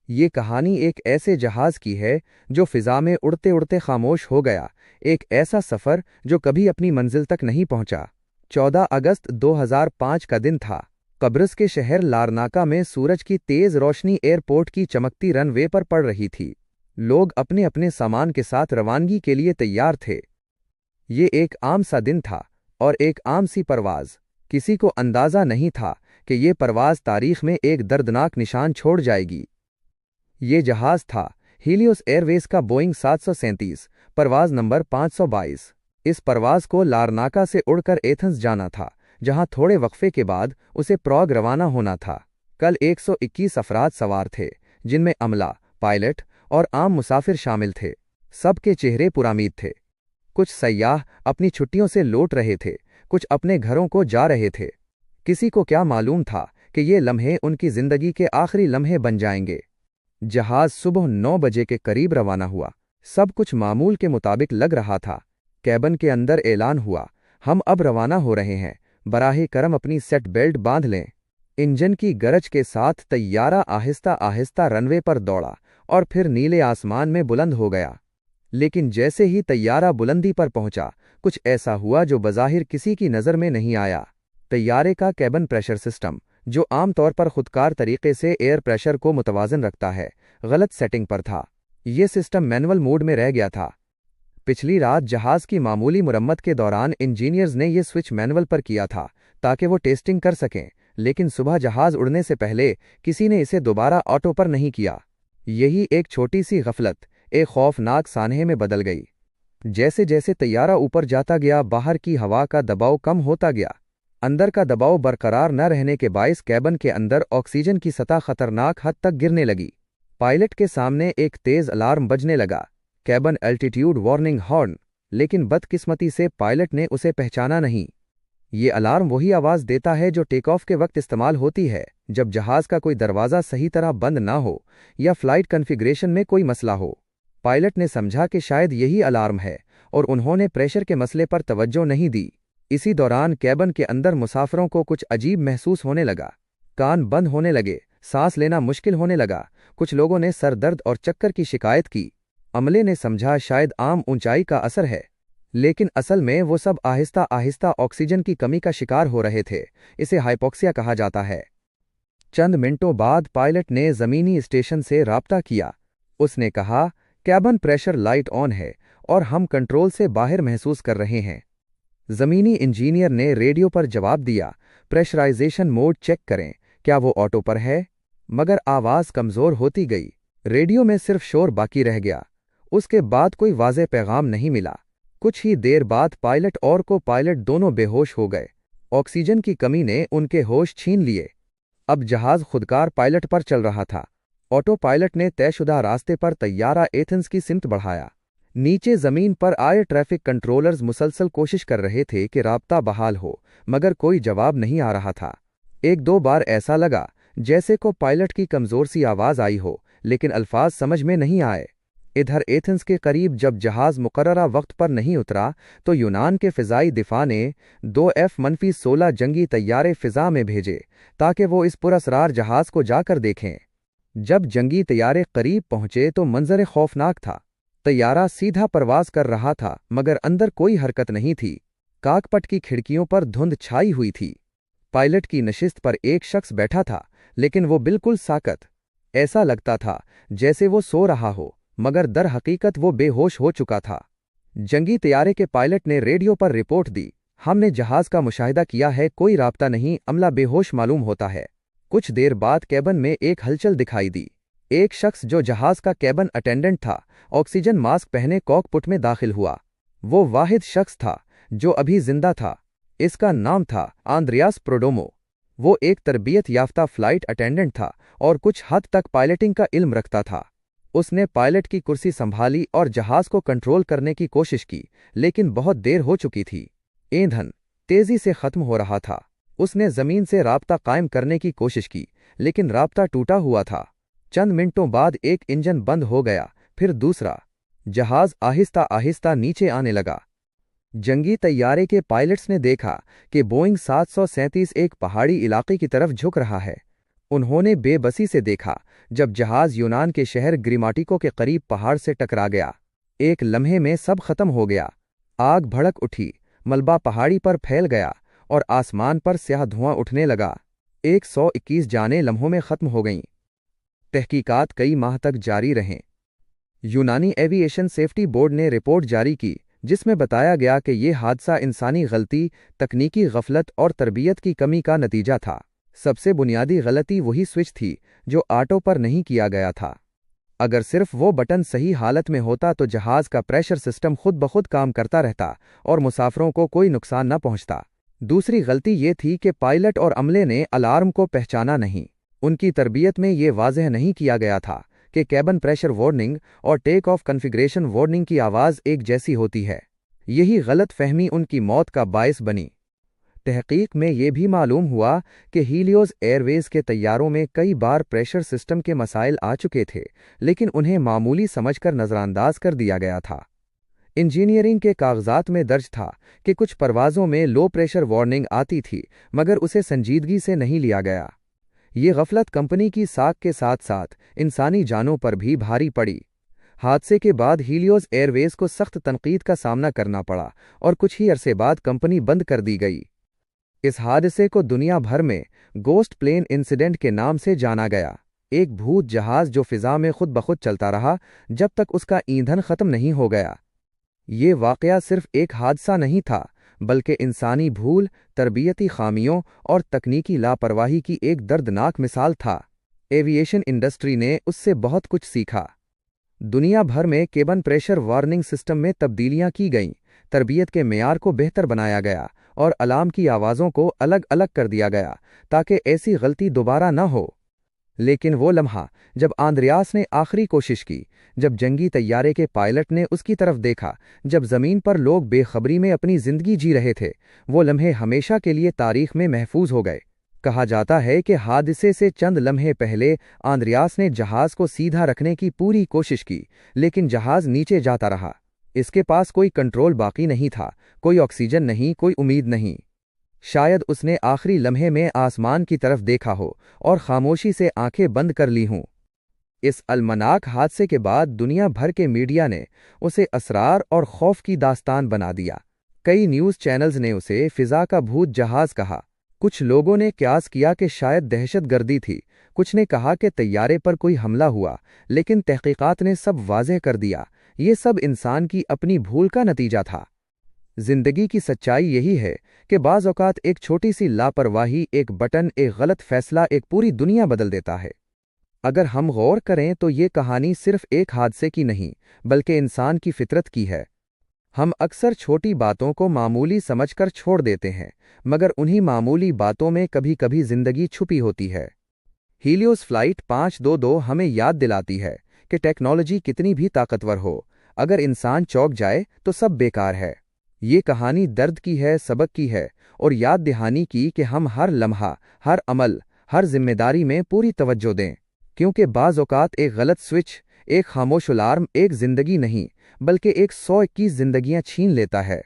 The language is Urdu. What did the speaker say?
یہ کہانی ایک ایسے جہاز کی ہے جو فضا میں اڑتے اڑتے خاموش ہو گیا، ایک ایسا سفر جو کبھی اپنی منزل تک نہیں پہنچا۔ 14 اگست 2005 کا دن تھا۔ قبرص کے شہر لارناکا میں سورج کی تیز روشنی ایئرپورٹ کی چمکتی رن وے پر پڑ رہی تھی۔ لوگ اپنے اپنے سامان کے ساتھ روانگی کے لیے تیار تھے۔ یہ ایک عام سا دن تھا اور ایک عام سی پرواز۔ کسی کو اندازہ نہیں تھا کہ یہ پرواز تاریخ میں ایک دردناک نشان چھوڑ جائے گی۔ یہ جہاز تھا ہیلیوس ایئر ویز کا بوئنگ 737، پرواز نمبر 522۔ اس پرواز کو لارناکا سے اڑ کر ایتھنز جانا تھا، جہاں تھوڑے وقفے کے بعد اسے پراگ روانہ ہونا تھا۔ کل 121 افراد سوار تھے، جن میں عملہ، پائلٹ اور عام مسافر شامل تھے۔ سب کے چہرے پرامید تھے۔ کچھ سیاح اپنی چھٹیوں سے لوٹ رہے تھے، کچھ اپنے گھروں کو جا رہے تھے۔ کسی کو کیا معلوم تھا کہ یہ لمحے ان کی زندگی کے آخری لمحے بن جائیں گے۔ جہاز صبح 9 بجے کے قریب روانہ ہوا۔ سب کچھ معمول کے مطابق لگ رہا تھا۔ کیبن کے اندر اعلان ہوا، ہم اب روانہ ہو رہے ہیں، براہ کرم اپنی سیٹ بیلٹ باندھ لیں۔ انجن کی گرج کے ساتھ طیارہ آہستہ آہستہ رن وے پر دوڑا اور پھر نیلے آسمان میں بلند ہو گیا۔ لیکن جیسے ہی طیارہ بلندی پر پہنچا، کچھ ایسا ہوا جو بظاہر کسی کی نظر میں نہیں آیا۔ طیارے کا کیبن پریشر سسٹم، جو عام طور پر خودکار طریقے سے ایئر پریشر کو متوازن رکھتا ہے، غلط سیٹنگ پر تھا۔ یہ سسٹم مینول موڈ میں رہ گیا تھا۔ پچھلی رات جہاز کی معمولی مرمت کے دوران انجینئرز نے یہ سوئچ مینول پر کیا تھا تاکہ وہ ٹیسٹنگ کر سکیں، لیکن صبح جہاز اڑنے سے پہلے کسی نے اسے دوبارہ آٹو پر نہیں کیا۔ یہی ایک چھوٹی سی غفلت ایک خوفناک سانحے میں بدل گئی۔ جیسے جیسے طیارہ اوپر جاتا گیا، باہر کی ہوا کا دباؤ کم ہوتا گیا۔ اندر کا دباؤ برقرار نہ رہنے کے باعث کیبن کے اندر آکسیجن کی سطح خطرناک حد تک گرنے لگی۔ پائلٹ کے سامنے ایک تیز الارم بجنے لگا، کیبن الٹیٹیوڈ وارننگ ہارن، لیکن بدقسمتی سے پائلٹ نے اسے پہچانا نہیں۔ یہ الارم وہی آواز دیتا ہے جو ٹیک آف کے وقت استعمال ہوتی ہے جب جہاز کا کوئی دروازہ صحیح طرح بند نہ ہو یا فلائٹ کنفیگریشن میں کوئی مسئلہ ہو۔ پائلٹ نے سمجھا کہ شاید یہی الارم ہے اور انہوں نے پریشر کے مسئلے پر توجہ نہیں دی۔ اسی دوران کیبن کے اندر مسافروں کو کچھ عجیب محسوس ہونے لگا۔ کان بند ہونے لگے، سانس لینا مشکل ہونے لگا، کچھ لوگوں نے سر درد اور چکر کی شکایت کی۔ عملے نے سمجھا شاید عام اونچائی کا اثر ہے، لیکن اصل میں وہ سب آہستہ آہستہ آکسیجن کی کمی کا شکار ہو رہے تھے۔ اسے ہائپوکسیا کہا جاتا ہے۔ چند منٹوں بعد پائلٹ نے زمینی اسٹیشن سے رابطہ کیا۔ اس نے کہا، کیبن پریشر لائٹ آن ہے اور ہم کنٹرول سے باہر محسوس کر رہے ہیں۔ زمینی انجینئر نے ریڈیو پر جواب دیا، پریشرائزیشن موڈ چیک کریں، کیا وہ آٹو پر ہے؟ مگر آواز کمزور ہوتی گئی۔ ریڈیو میں صرف شور باقی رہ گیا۔ اس کے بعد کوئی واضح پیغام نہیں ملا۔ کچھ ہی دیر بعد پائلٹ اور کو پائلٹ دونوں بے ہوش ہو گئے۔ آکسیجن کی کمی نے ان کے ہوش چھین لیے۔ اب جہاز خودکار پائلٹ پر چل رہا تھا۔ آٹو پائلٹ نے طے شدہ راستے پر طیارہ ایتھنز کی سمت بڑھایا۔ نیچے زمین پر آئر ٹریفک کنٹرولرز مسلسل کوشش کر رہے تھے کہ رابطہ بحال ہو، مگر کوئی جواب نہیں آ رہا تھا۔ ایک دو بار ایسا لگا جیسے کو پائلٹ کی کمزور سی آواز آئی ہو، لیکن الفاظ سمجھ میں نہیں آئے۔ ادھر ایتھنز کے قریب جب جہاز مقررہ وقت پر نہیں اترا تو یونان کے فضائی دفاع نے 2 F-16 جنگی طیارے فضا میں بھیجے تاکہ وہ اس پراسرار جہاز کو جا کر دیکھیں۔ جب جنگی طیارے قریب پہنچے تو منظر خوفناک تھا۔ طیارہ سیدھا پرواز کر رہا تھا مگر اندر کوئی حرکت نہیں تھی۔ کاکپٹ کی کھڑکیوں پر دھند چھائی ہوئی تھی۔ پائلٹ کی نشست پر ایک شخص بیٹھا تھا، لیکن وہ بالکل ساکت۔ ایسا لگتا تھا جیسے وہ سو رہا ہو، مگر در حقیقت وہ بے ہوش ہو چکا تھا۔ جنگی طیارے کے پائلٹ نے ریڈیو پر رپورٹ دی، ہم نے جہاز کا مشاہدہ کیا ہے، کوئی رابطہ نہیں، عملہ بے ہوش معلوم ہوتا ہے۔ کچھ دیر بعد کیبن میں ایک ہلچل دکھائی دی۔ ایک شخص جو جہاز کا کیبن اٹینڈنٹ تھا، آکسیجن ماسک پہنے کاک پٹ میں داخل ہوا۔ وہ واحد شخص تھا جو ابھی زندہ تھا۔ اس کا نام تھا آندریاس پروڈومو۔ وہ ایک تربیت یافتہ فلائٹ اٹینڈنٹ تھا اور کچھ حد تک پائلٹنگ کا علم رکھتا تھا۔ اس نے پائلٹ کی کرسی سنبھالی اور جہاز کو کنٹرول کرنے کی کوشش کی، لیکن بہت دیر ہو چکی تھی۔ ایندھن تیزی سے ختم ہو رہا تھا۔ اس نے زمین سے رابطہ قائم کرنے کی کوشش کی، لیکن رابطہ ٹوٹا ہوا تھا۔ چند منٹوں بعد ایک انجن بند ہو گیا، پھر دوسرا۔ جہاز آہستہ آہستہ نیچے آنے لگا۔ جنگی طیارے کے پائلٹس نے دیکھا کہ بوئنگ 737 ایک پہاڑی علاقے کی طرف جھک رہا ہے۔ انہوں نے بے بسی سے دیکھا جب جہاز یونان کے شہر گریماٹیکو کے قریب پہاڑ سے ٹکرا گیا۔ ایک لمحے میں سب ختم ہو گیا۔ آگ بھڑک اٹھی، ملبہ پہاڑی پر پھیل گیا اور آسمان پر سیاہ دھواں اٹھنے لگا۔ 121 جانیں لمحوں میں ختم ہو گئیں۔ تحقیقات کئی ماہ تک جاری رہیں۔ یونانی ایوی ایشن سیفٹی بورڈ نے رپورٹ جاری کی جس میں بتایا گیا کہ یہ حادثہ انسانی غلطی، تکنیکی غفلت اور تربیت کی کمی کا نتیجہ تھا۔ سب سے بنیادی غلطی وہی سوئچ تھی جو آٹو پر نہیں کیا گیا تھا۔ اگر صرف وہ بٹن صحیح حالت میں ہوتا تو جہاز کا پریشر سسٹم خود بخود کام کرتا رہتا اور مسافروں کو کوئی نقصان نہ پہنچتا۔ دوسری غلطی یہ تھی کہ پائلٹ اور عملے نے الارم کو پہچانا نہیں۔ ان کی تربیت میں یہ واضح نہیں کیا گیا تھا کہ کیبن پریشر وارننگ اور ٹیک آف کنفیگریشن وارننگ کی آواز ایک جیسی ہوتی ہے۔ یہی غلط فہمی ان کی موت کا باعث بنی۔ تحقیق میں یہ بھی معلوم ہوا کہ ہیلیوز ایئر ویز کے طیاروں میں کئی بار پریشر سسٹم کے مسائل آ چکے تھے، لیکن انہیں معمولی سمجھ کر نظر انداز کر دیا گیا تھا۔ انجینئرنگ کے کاغذات میں درج تھا کہ کچھ پروازوں میں لو پریشر وارننگ آتی تھی مگر اسے سنجیدگی سے نہیں لیا گیا۔ یہ غفلت کمپنی کی ساکھ کے ساتھ ساتھ انسانی جانوں پر بھی بھاری پڑی۔ حادثے کے بعد ہیلیوز ایئر ویز کو سخت تنقید کا سامنا کرنا پڑا اور کچھ ہی عرصے بعد کمپنی بند کر دی گئی۔ اس حادثے کو دنیا بھر میں گوسٹ پلین انسیڈنٹ کے نام سے جانا گیا، ایک بھوت جہاز جو فضا میں خود بخود چلتا رہا جب تک اس کا ایندھن ختم نہیں ہو گیا۔ یہ واقعہ صرف ایک حادثہ نہیں تھا بلکہ انسانی بھول، تربیتی خامیوں اور تکنیکی لاپرواہی کی ایک دردناک مثال تھا۔ ایوییشن انڈسٹری نے اس سے بہت کچھ سیکھا۔ دنیا بھر میں کیبن پریشر وارننگ سسٹم میں تبدیلیاں کی گئیں، تربیت کے معیار کو بہتر بنایا گیا اور الارم کی آوازوں کو الگ الگ کر دیا گیا تاکہ ایسی غلطی دوبارہ نہ ہو۔ لیکن وہ لمحہ جب آندریاس نے آخری کوشش کی، جب جنگی طیارے کے پائلٹ نے اس کی طرف دیکھا، جب زمین پر لوگ بے خبری میں اپنی زندگی جی رہے تھے، وہ لمحے ہمیشہ کے لیے تاریخ میں محفوظ ہو گئے۔ کہا جاتا ہے کہ حادثے سے چند لمحے پہلے آندریاس نے جہاز کو سیدھا رکھنے کی پوری کوشش کی، لیکن جہاز نیچے جاتا رہا۔ اس کے پاس کوئی کنٹرول باقی نہیں تھا، کوئی آکسیجن نہیں، کوئی امید نہیں۔ شاید اس نے آخری لمحے میں آسمان کی طرف دیکھا ہو اور خاموشی سے آنکھیں بند کر لی ہوں۔ اس المناک حادثے کے بعد دنیا بھر کے میڈیا نے اسے اسرار اور خوف کی داستان بنا دیا۔ کئی نیوز چینلز نے اسے فضا کا بھوت جہاز کہا۔ کچھ لوگوں نے قیاس کیا کہ شاید دہشت گردی تھی، کچھ نے کہا کہ طیارے پر کوئی حملہ ہوا، لیکن تحقیقات نے سب واضح کر دیا، یہ سب انسان کی اپنی بھول کا نتیجہ تھا۔ زندگی کی سچائی یہی ہے کہ بعض اوقات ایک چھوٹی سی لاپرواہی، ایک بٹن، ایک غلط فیصلہ ایک پوری دنیا بدل دیتا ہے۔ اگر ہم غور کریں تو یہ کہانی صرف ایک حادثے کی نہیں بلکہ انسان کی فطرت کی ہے۔ ہم اکثر چھوٹی باتوں کو معمولی سمجھ کر چھوڑ دیتے ہیں، مگر انہی معمولی باتوں میں کبھی کبھی زندگی چھپی ہوتی ہے۔ ہیلیوز فلائٹ 522 ہمیں یاد دلاتی ہے کہ ٹیکنالوجی کتنی بھی طاقتور ہو، اگر انسان چوک جائے تو سب بیکار ہے۔ یہ کہانی درد کی ہے، سبق کی ہے اور یاد دہانی کی کہ ہم ہر لمحہ، ہر عمل، ہر ذمہ داری میں پوری توجہ دیں، کیونکہ بعض اوقات ایک غلط سوئچ، ایک خاموش الارم ایک زندگی نہیں بلکہ 121 زندگیاں چھین لیتا ہے۔